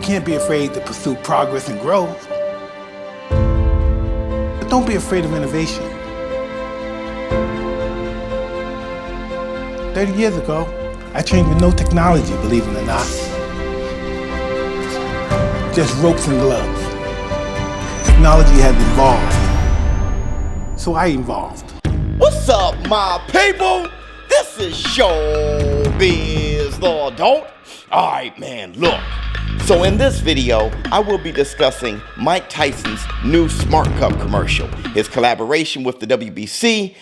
can't be afraid to pursue progress and growth. But don't be afraid of innovation. 30 years ago, I trained with no technology, believe it or not. Just ropes and gloves. Technology has evolved. So I evolved. What's up, my people? This is ShowBizz, the adult. All right, man, look. So in this video, I will be discussing Mike Tyson's new Smart Cup commercial, his collaboration with the WBC.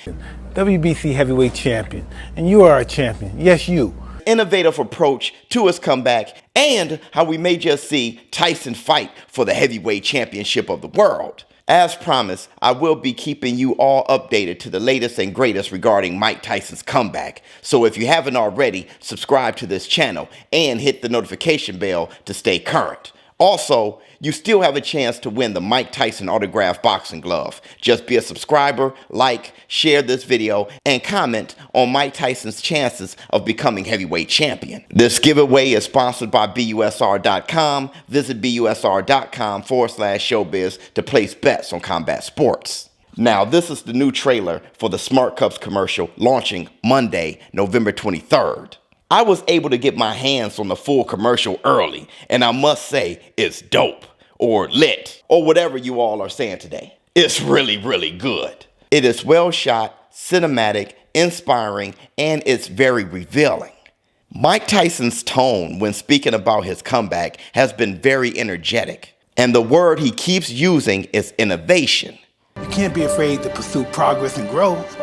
WBC heavyweight champion, and you are a champion. Yes, you. Innovative approach to his comeback, and how we may just see Tyson fight for the heavyweight championship of the world. As promised, I will be keeping you all updated to the latest and greatest regarding Mike Tyson's comeback. So if you haven't already, subscribe to this channel and hit the notification bell to stay current. Also, you still have a chance to win the Mike Tyson autographed boxing glove. Just be a subscriber, like, share this video, and comment on Mike Tyson's chances of becoming heavyweight champion. This giveaway is sponsored by BUSR.com. Visit BUSR.com/showbiz to place bets on combat sports. Now, this is the new trailer for the Smart Cups commercial launching Monday, November 23rd. I was able to get my hands on the full commercial early, and I must say it's dope, or lit, or whatever you all are saying today. It's really, really good. It is well shot, cinematic, inspiring, and it's very revealing. Mike Tyson's tone when speaking about his comeback has been very energetic, and the word he keeps using is innovation. You can't be afraid to pursue progress and growth.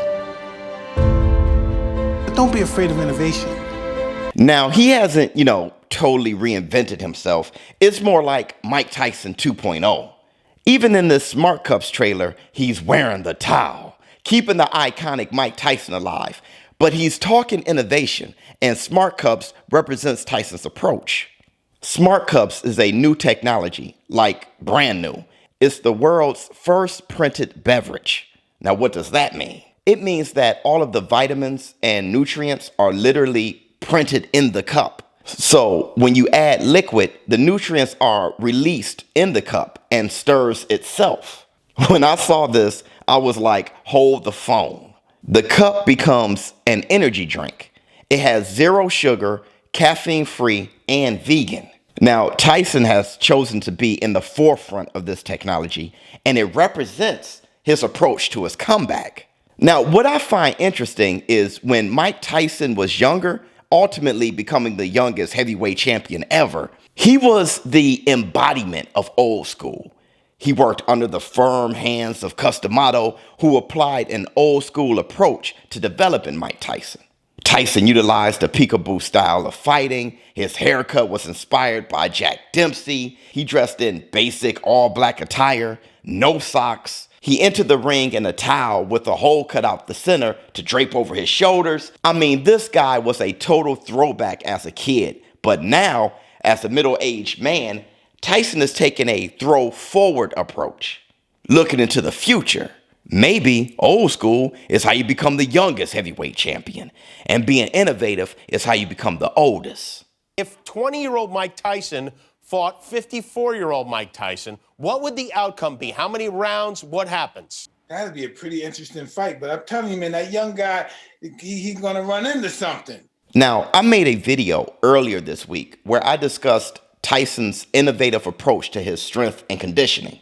But don't be afraid of innovation. Now, he hasn't, totally reinvented himself. It's more like Mike Tyson 2.0. Even in this Smart Cups trailer, he's wearing the towel, keeping the iconic Mike Tyson alive. But he's talking innovation, and Smart Cups represents Tyson's approach. Smart Cups is a new technology, like brand new. It's the world's first printed beverage. Now, what does that mean? It means that all of the vitamins and nutrients are literally printed in the cup. So when you add liquid, the nutrients are released in the cup and stirs itself. When I saw this, I was like, hold the phone. The cup becomes an energy drink. It has 0 sugar, caffeine-free, and vegan. Now, Tyson has chosen to be in the forefront of this technology, and it represents his approach to his comeback. Now, what I find interesting is when Mike Tyson was younger, ultimately becoming the youngest heavyweight champion ever, he was the embodiment of old school. He worked under the firm hands of Customato, who applied an old school approach to developing Mike Tyson. Tyson utilized the peekaboo style of fighting. His haircut was inspired by Jack Dempsey. He dressed in basic all-black attire, no socks. He entered the ring in a towel with a hole cut out the center to drape over his shoulders. I mean, this guy was a total throwback as a kid. But now, as a middle-aged man, Tyson is taking a throw-forward approach. Looking into the future, maybe old school is how you become the youngest heavyweight champion. And being innovative is how you become the oldest. If 20-year-old Mike Tyson fought 54-year-old Mike Tyson, what would the outcome be? How many rounds? What happens? That'd be a pretty interesting fight, but I'm telling you, man, that young guy, he's gonna run into something. Now, I made a video earlier this week where I discussed Tyson's innovative approach to his strength and conditioning.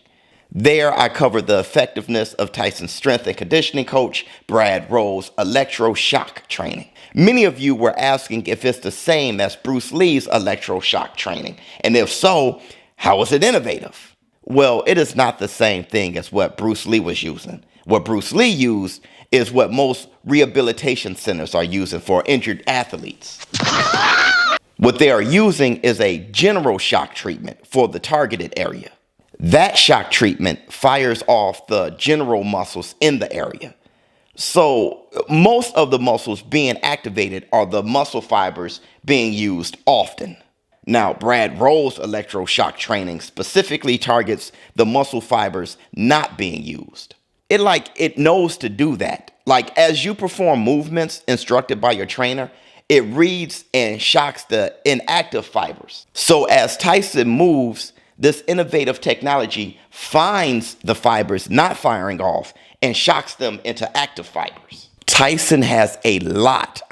There, I covered the effectiveness of Tyson's strength and conditioning coach, Brad Rowe's electroshock training. Many of you were asking if it's the same as Bruce Lee's electroshock training, and if so, how is it innovative? Well, it is not the same thing as what Bruce Lee was using. What Bruce Lee used is what most rehabilitation centers are using for injured athletes. What they are using is a general shock treatment for the targeted area. That shock treatment fires off the general muscles in the area. So most of the muscles being activated are the muscle fibers being used often. Now, Brad Rowe's electroshock training specifically targets the muscle fibers not being used. It knows to do that. Like, as you perform movements instructed by your trainer, it reads and shocks the inactive fibers. So as Tyson moves, this innovative technology finds the fibers not firing off and shocks them into active fibers. Tyson has a lot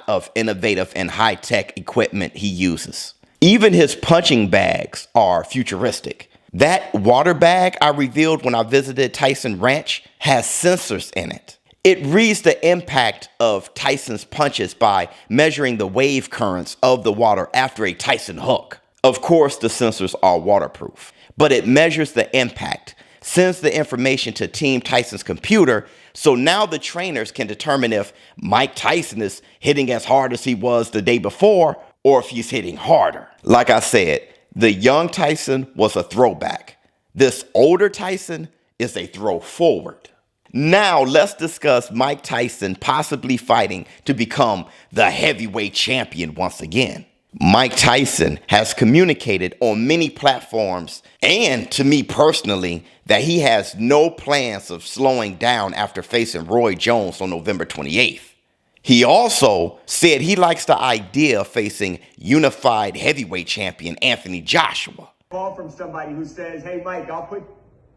of innovative and high-tech equipment he uses. Even his punching bags are futuristic. That water bag I revealed when I visited Tyson Ranch has sensors in it. It reads the impact of Tyson's punches by measuring the wave currents of the water after a Tyson hook. Of course, the sensors are waterproof, but it measures the impact, sends the information to Team Tyson's computer, so now the trainers can determine if Mike Tyson is hitting as hard as he was the day before or if he's hitting harder. Like I said, the young Tyson was a throwback. This older Tyson is a throw forward. Now let's discuss Mike Tyson possibly fighting to become the heavyweight champion once again. Mike Tyson has communicated on many platforms and to me personally that he has no plans of slowing down after facing Roy Jones on November 28th. He also said he likes the idea of facing unified heavyweight champion Anthony Joshua. Call from somebody who says, hey, Mike, I'll put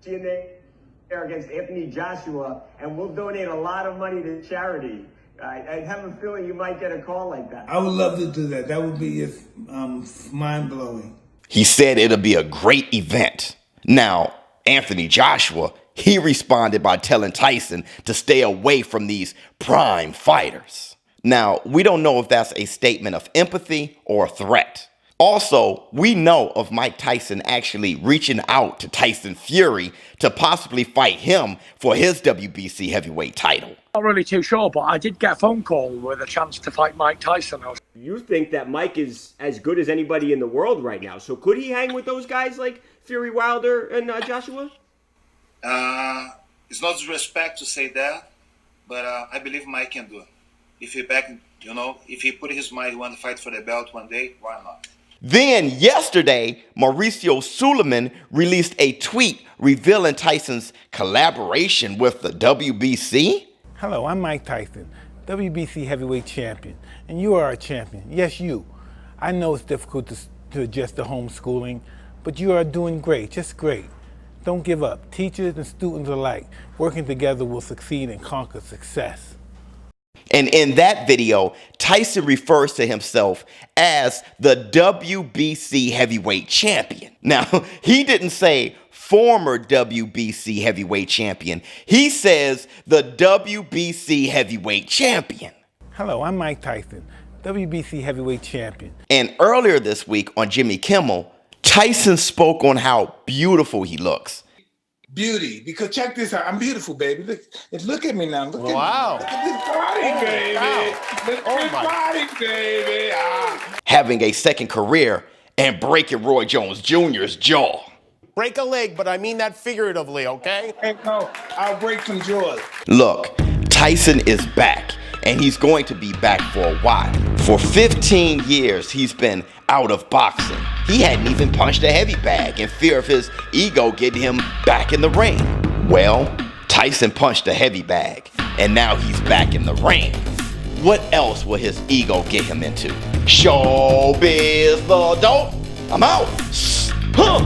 you in there against Anthony Joshua, and we'll donate a lot of money to charity. I have a feeling you might get a call like that. I would love to do that. That would be mind-blowing. He said it'll be a great event. Now, Anthony Joshua, he responded by telling Tyson to stay away from these prime fighters. Now, we don't know if that's a statement of empathy or a threat. Also, we know of Mike Tyson actually reaching out to Tyson Fury to possibly fight him for his WBC heavyweight title. Not really too sure, but I did get a phone call with a chance to fight Mike Tyson. You think that Mike is as good as anybody in the world right now, so could he hang with those guys like Fury, Wilder, and Joshua? It's not disrespect to say that, but I believe Mike can do it. If he put his mind, he want to fight for the belt one day, why not? Then yesterday, Mauricio Suleiman released a tweet revealing Tyson's collaboration with the WBC. Hello, I'm Mike Tyson, WBC heavyweight champion, and you are a champion. Yes, you. I know it's difficult to adjust to homeschooling, but you are doing great, just great. Don't give up. Teachers and students alike, working together will succeed and conquer success. And in that video, Tyson refers to himself as the WBC heavyweight champion. Now, he didn't say former WBC heavyweight champion. He says the WBC heavyweight champion. Hello, I'm Mike Tyson, WBC heavyweight champion. And earlier this week on Jimmy Kimmel, Tyson spoke on how beautiful he looks. Beauty, because check this out. I'm beautiful, baby. Look at me now. Look Wow. at this body, baby. Look at this body, baby. Having a second career and breaking Roy Jones Jr.'s jaw. Break a leg, but I mean that figuratively, okay? Hey, no, I'll break some jaws. Look, Tyson is back, and he's going to be back for a while. For 15 years, he's been out of boxing. He hadn't even punched a heavy bag in fear of his ego getting him back in the ring. Well, Tyson punched a heavy bag, and now he's back in the ring. What else will his ego get him into? ShowBizz the dope. I'm out. Huh.